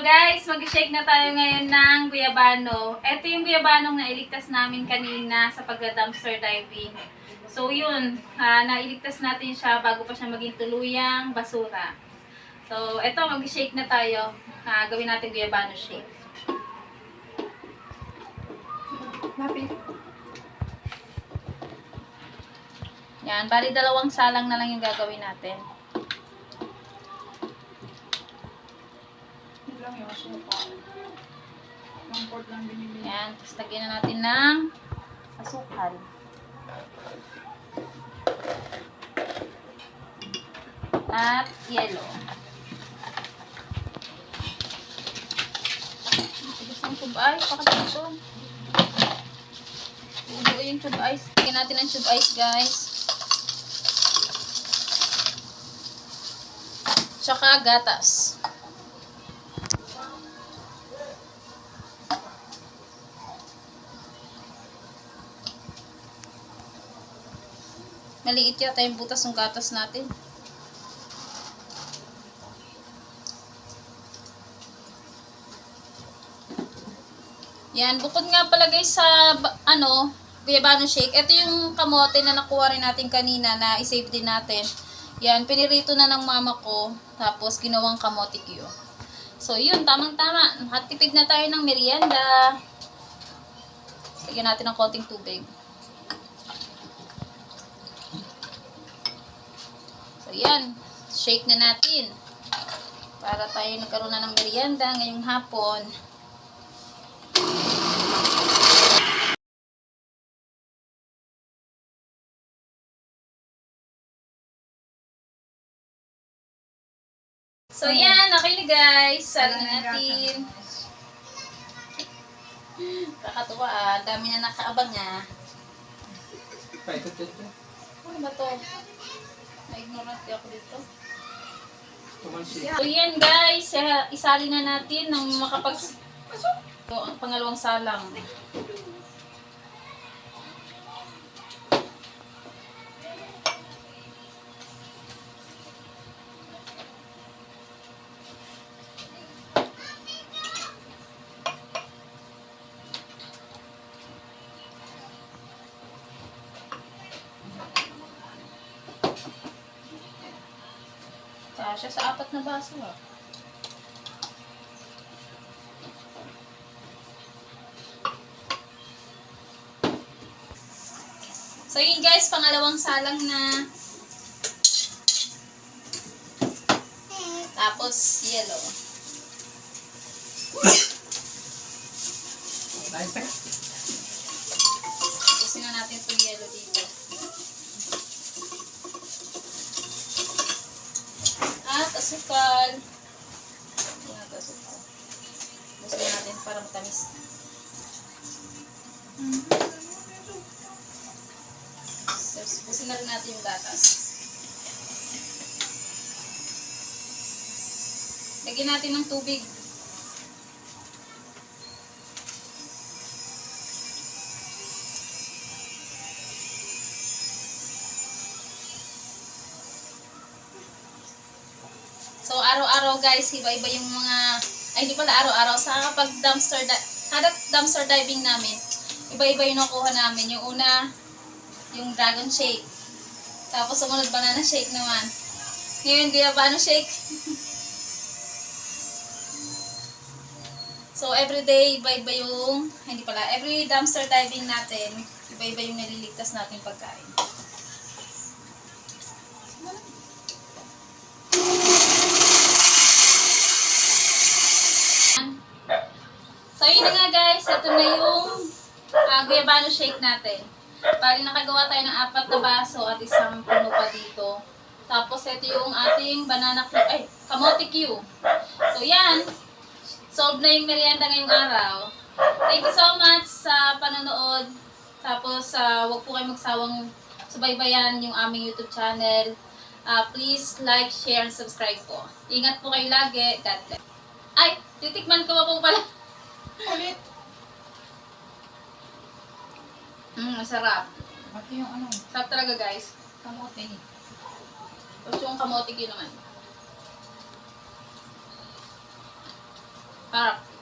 guys, mag-shake na tayo ngayon ng guyabano. Ito yung guyabanong nailigtas namin kanina sa pagda-dumpster diving. So yun, nailigtas natin siya bago pa siya maging tuluyang basura. So ito, mag-shake na tayo. Gawin natin guyabano shake. Yan, bali 2 salang na lang yung gagawin natin. Lang yung suka. Yung port lang binili. Yan, tapos lagyan na natin ng asukal. At yellow. Tapos ang tube ice, pakita ito. Ulo yung tube ice. Lagyan natin ang tube ice, guys. Tsaka gatas. Maliit yata yung butas ng gatas natin. Yan, bukod nga pala guys sa guyabano shake, ito yung kamote na nakuha rin natin kanina na isave din natin. Yan, pinirito na ng mama ko, tapos ginawang kamote Q. So yun, tamang-tama. Nakatipid na tayo ng merienda. Lagyan natin ng konting tubig. Yan, shake na natin para tayo nagkaroon na ng merienda ngayong hapon. So yan, okay na guys. Salo na natin. Kakatuwa dami na nakaabang Ano ba to? Na-ignorant ako dito. So yan guys, isali na natin ng ito ang pangalawang salang. Siya sa 4 na baso So yun guys, pangalawang salang na. Tapos yellow. Pusin na natin itong yellow dito. At asukal. Yan at asukal. Pusin natin para matamis. Pusin na rin natin yung gatas. Lagyan natin ng tubig. So, araw-araw guys, iba-iba yung mga, hindi pala araw-araw, sa pag kada dumpster diving namin, iba-iba yung nakuha namin. Yung una, yung dragon shake. Tapos, sumunod banana shake naman. Ngayon, guyabano shake. So, everyday, iba-iba yung, every dumpster diving natin, iba-iba yung naliligtas natin pagkain. So, yun na nga guys. Ito na yung guyabano shake natin. Bali, nakagawa tayo ng 4 na baso at isang puno pa dito. Tapos, ito yung ating kamote Q. So, yan. Solve na yung merienda ngayong araw. Thank you so much sa panonood. Tapos, huwag po kayo magsawang subaybayan yung aming YouTube channel. Please like, share, and subscribe po. Ingat po kayo lagi. God bless. Ay, titikman ko po pala. Ulit. Masarap. Pati yung ano, Sarap talaga guys. kamote. Tapos yung kamote Q naman. Sarap.